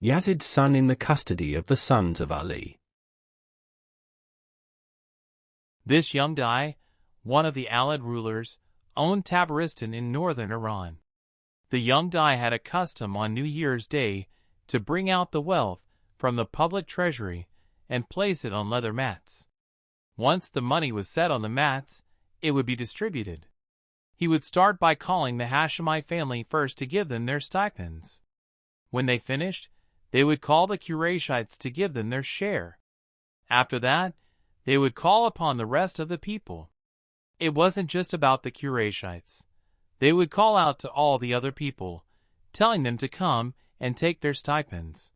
Yazid's son in the custody of the sons of Ali. This young Dai, one of the Alid rulers, owned Tabaristan in northern Iran. The young Dai had a custom on New Year's Day to bring out the wealth from the public treasury and place it on leather mats. Once the money was set on the mats, it would be distributed. He would start by calling the Hashemite family first to give them their stipends. When they finished, they would call the Qurayshites to give them their share. After that, they would call upon the rest of the people. It wasn't just about the Qurayshites. They would call out to all the other people, telling them to come and take their stipends.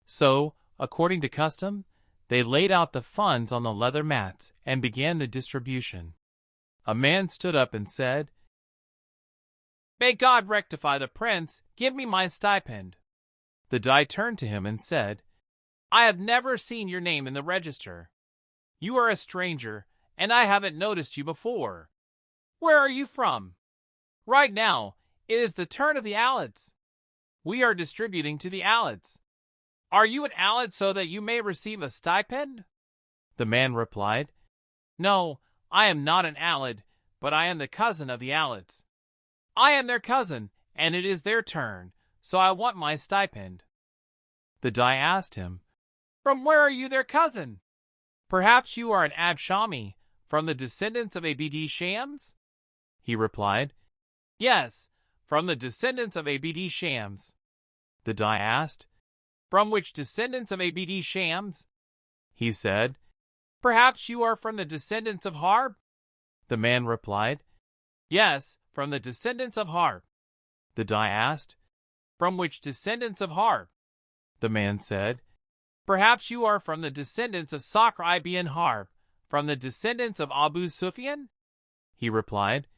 So, according to custom, they laid out the funds on the leather mats and began the distribution. A man stood up and said, "May God rectify the prince, give me my stipend." The Dai turned to him and said, "I have never seen your name in the register. You are a stranger, and I haven't noticed you before. Where are you from? Right now, it is the turn of the Alids. We are distributing to the Alids. Are you an Alid so that you may receive a stipend?" The man replied, "No, I am not an Alid, but I am the cousin of the Alids. I am their cousin, and it is their turn, so I want my stipend." The Dai asked him, "From where are you their cousin? Perhaps you are an Abshami, from the descendants of Abd Shams?" He replied, "Yes, from the descendants of Abd Shams." The Dai asked, "From which descendants of Abd Shams?" He said, "Perhaps you are from the descendants of Harb?" The man replied, "Yes, from the descendants of Harb." The Dai asked, "From which descendants of Harb?" The man said, "Perhaps you are from the descendants of Sakr ibn Harb, from the descendants of Abu Sufyan?" He replied,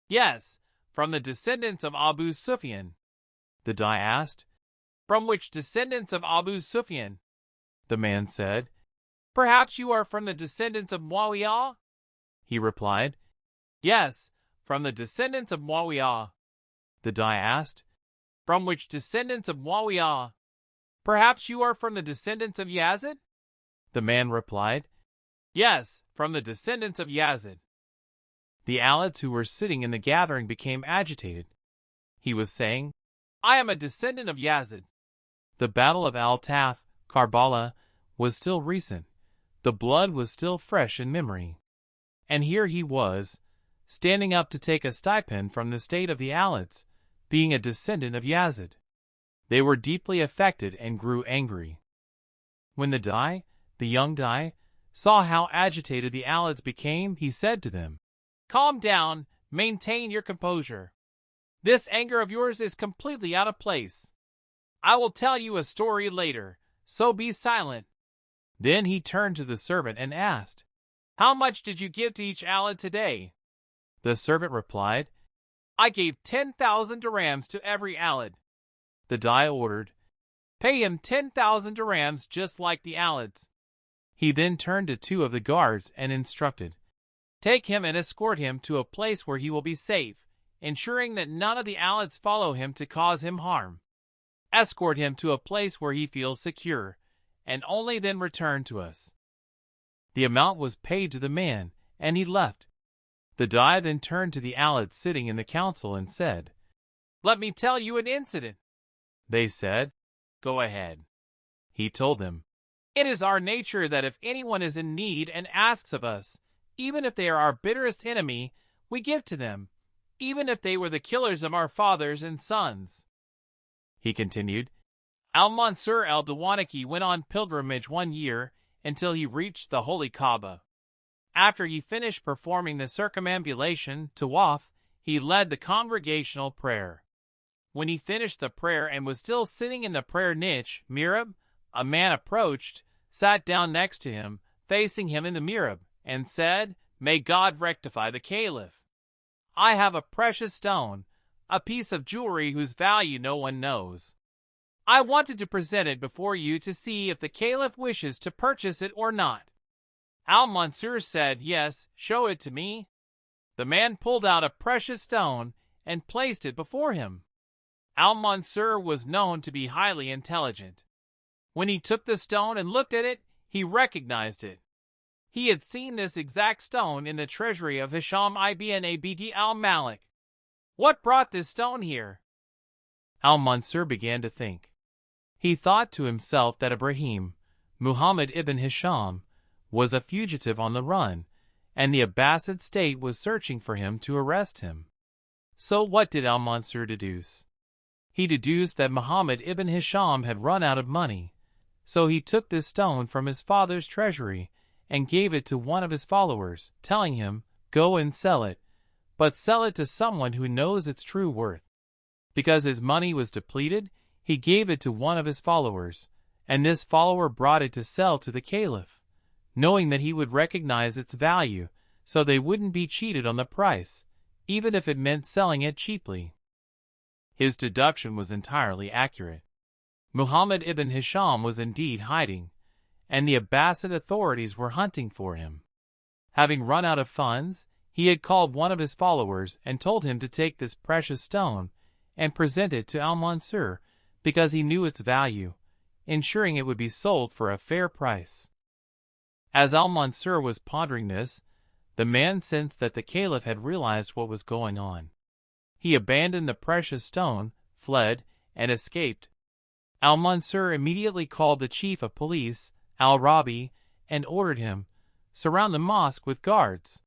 "Yes, from the descendants of Abu Sufyan." The Dai asked, "From which descendants of Abu Sufyan?" The man said, "Perhaps you are from the descendants of Muawiyah?" He replied, "Yes, from the descendants of Muawiyah." The Dai asked, "From which descendants of Muawiyah? Perhaps you are from the descendants of Yazid?" The man replied, "Yes, from the descendants of Yazid." The Alids who were sitting in the gathering became agitated. He was saying, "I am a descendant of Yazid." The battle of Al-Taf, Karbala, was still recent. The blood was still fresh in memory. And here he was, standing up to take a stipend from the state of the Alids, being a descendant of Yazid. They were deeply affected and grew angry. When the young Dai, saw how agitated the Alids became, he said to them, "Calm down, maintain your composure. This anger of yours is completely out of place. I will tell you a story later, so be silent." Then he turned to the servant and asked, "How much did you give to each Alid today?" The servant replied, "I gave 10,000 dirhams to every Alid." The Dai ordered, "Pay him 10,000 dirhams just like the Alids." He then turned to two of the guards and instructed, "Take him and escort him to a place where he will be safe, ensuring that none of the Alids follow him to cause him harm. Escort him to a place where he feels secure, and only then return to us." The amount was paid to the man, and he left. The Dai then turned to the Alids sitting in the council and said, "Let me tell you an incident." They said, "Go ahead." He told them, "It is our nature that if anyone is in need and asks of us, even if they are our bitterest enemy, we give to them, even if they were the killers of our fathers and sons." He continued, "Al-Mansur al-Dawanaki went on pilgrimage 1 year until he reached the holy Kaaba. After he finished performing the circumambulation, tawaf, he led the congregational prayer. When he finished the prayer and was still sitting in the prayer niche, mihrab, a man approached, sat down next to him, facing him in the mihrab, and said, 'May God rectify the caliph. I have a precious stone, a piece of jewelry whose value no one knows. I wanted to present it before you to see if the caliph wishes to purchase it or not.' Al-Mansur said, 'Yes, show it to me.' The man pulled out a precious stone and placed it before him. Al-Mansur was known to be highly intelligent. When he took the stone and looked at it, he recognized it. He had seen this exact stone in the treasury of Hisham ibn Abd al-Malik. What brought this stone here? Al-Mansur began to think. He thought to himself that Ibrahim, Muhammad ibn Hisham, was a fugitive on the run, and the Abbasid state was searching for him to arrest him. So what did Al-Mansur deduce? He deduced that Muhammad ibn Hisham had run out of money, so he took this stone from his father's treasury and gave it to one of his followers, telling him, "Go and sell it, but sell it to someone who knows its true worth." Because his money was depleted, he gave it to one of his followers, and this follower brought it to sell to the caliph, knowing that he would recognize its value, so they wouldn't be cheated on the price, even if it meant selling it cheaply. His deduction was entirely accurate. Muhammad ibn Hisham was indeed hiding, and the Abbasid authorities were hunting for him. Having run out of funds, he had called one of his followers and told him to take this precious stone and present it to Al-Mansur because he knew its value, ensuring it would be sold for a fair price. As Al-Mansur was pondering this, the man sensed that the caliph had realized what was going on. He abandoned the precious stone, fled, and escaped. Al-Mansur immediately called the chief of police, Al-Rabi, and ordered him, "Surround the mosque with guards.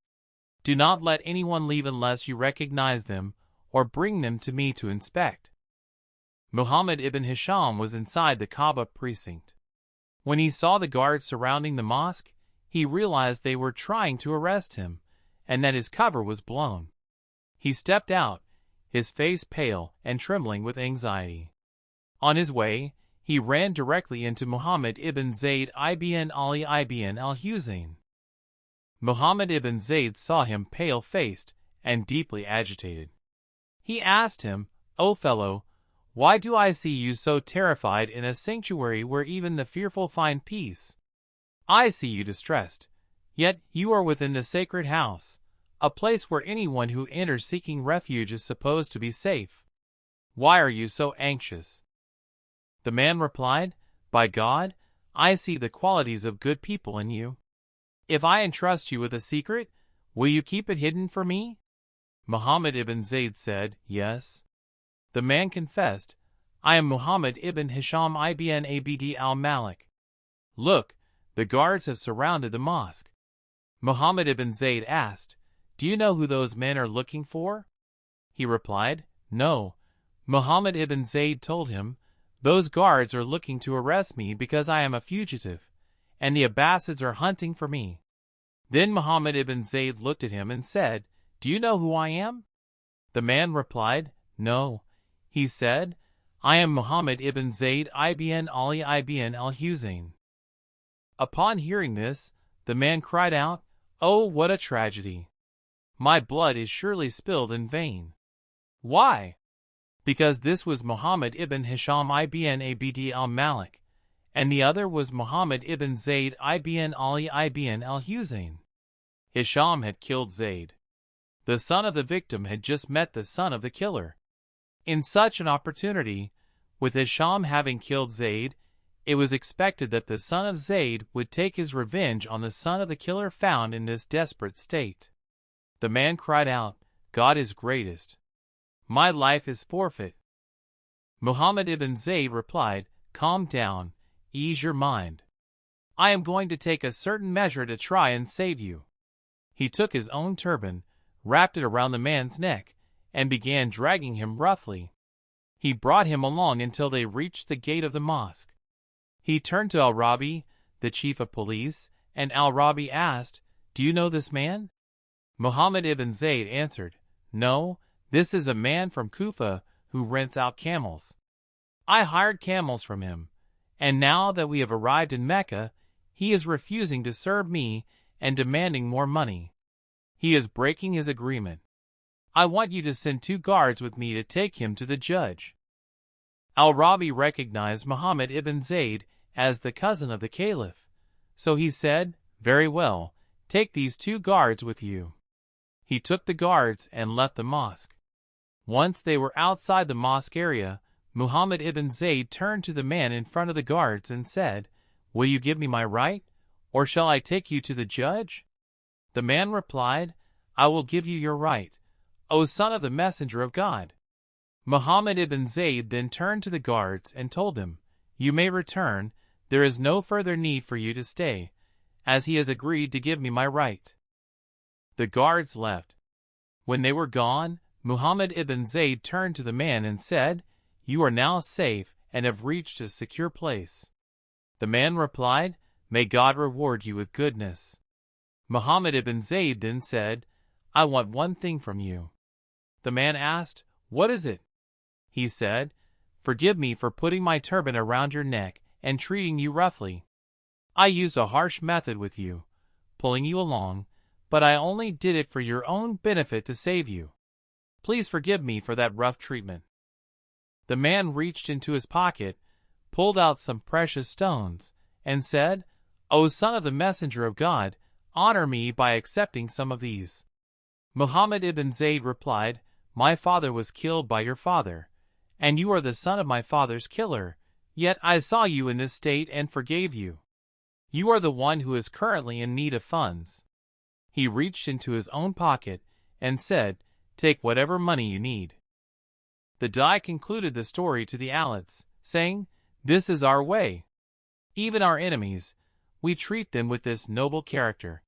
Do not let anyone leave unless you recognize them or bring them to me to inspect." Muhammad ibn Hisham was inside the Kaaba precinct. When he saw the guards surrounding the mosque, he realized they were trying to arrest him, and that his cover was blown. He stepped out, his face pale and trembling with anxiety. On his way, he ran directly into Muhammad ibn Zayd ibn Ali ibn al-Husayn. Muhammad ibn Zayd saw him pale-faced and deeply agitated. He asked him, "O fellow, why do I see you so terrified in a sanctuary where even the fearful find peace? I see you distressed, yet you are within the sacred house, a place where anyone who enters seeking refuge is supposed to be safe. Why are you so anxious?" The man replied, "By God, I see the qualities of good people in you. If I entrust you with a secret, will you keep it hidden for me?" Muhammad ibn Zayd said, "Yes." The man confessed, "I am Muhammad ibn Hisham ibn Abd al-Malik. Look, the guards have surrounded the mosque." Muhammad ibn Zayd asked, "Do you know who those men are looking for?" He replied, "No." Muhammad ibn Zayd told him, "Those guards are looking to arrest me because I am a fugitive, and the Abbasids are hunting for me." Then Muhammad ibn Zayd looked at him and said, "Do you know who I am?" The man replied, "No." He said, "I am Muhammad ibn Zayd ibn Ali ibn al-Husayn." Upon hearing this, the man cried out, "Oh, what a tragedy! My blood is surely spilled in vain." Why? Because this was Muhammad ibn Hisham ibn Abd al-Malik, and the other was Muhammad ibn Zayd ibn Ali ibn al-Husayn. Hisham had killed Zayd. The son of the victim had just met the son of the killer. In such an opportunity, with Hisham having killed Zayd, it was expected that the son of Zayd would take his revenge on the son of the killer found in this desperate state. The man cried out, "God is greatest. My life is forfeit." Muhammad ibn Zayd replied, "Calm down, ease your mind. I am going to take a certain measure to try and save you." He took his own turban, wrapped it around the man's neck, and began dragging him roughly. He brought him along until they reached the gate of the mosque. He turned to Al-Rabi, the chief of police, and Al-Rabi asked, "Do you know this man?" Muhammad ibn Zayd answered, "No, this is a man from Kufa who rents out camels. I hired camels from him, and now that we have arrived in Mecca, he is refusing to serve me and demanding more money. He is breaking his agreement. I want you to send 2 guards with me to take him to the judge." Al-Rabi recognized Muhammad ibn Zayd as the cousin of the caliph, so he said, "Very well, take these 2 guards with you." He took the guards and left the mosque. Once they were outside the mosque area, Muhammad ibn Zayd turned to the man in front of the guards and said, "Will you give me my right, or shall I take you to the judge?" The man replied, "I will give you your right, O son of the messenger of God." Muhammad ibn Zayd then turned to the guards and told them, "You may return, there is no further need for you to stay, as he has agreed to give me my right." The guards left. When they were gone, Muhammad ibn Zayd turned to the man and said, "You are now safe and have reached a secure place." The man replied, "May God reward you with goodness." Muhammad ibn Zayd then said, "I want one thing from you." The man asked, "What is it?" He said, "Forgive me for putting my turban around your neck and treating you roughly. I used a harsh method with you, pulling you along, but I only did it for your own benefit to save you. Please forgive me for that rough treatment." The man reached into his pocket, pulled out some precious stones, and said, "O son of the messenger of God, honor me by accepting some of these." Muhammad ibn Zayd replied, "My father was killed by your father, and you are the son of my father's killer, yet I saw you in this state and forgave you. You are the one who is currently in need of funds." He reached into his own pocket and said, "Take whatever money you need." The Dai concluded the story to the Alids, saying, "This is our way. Even our enemies, we treat them with this noble character,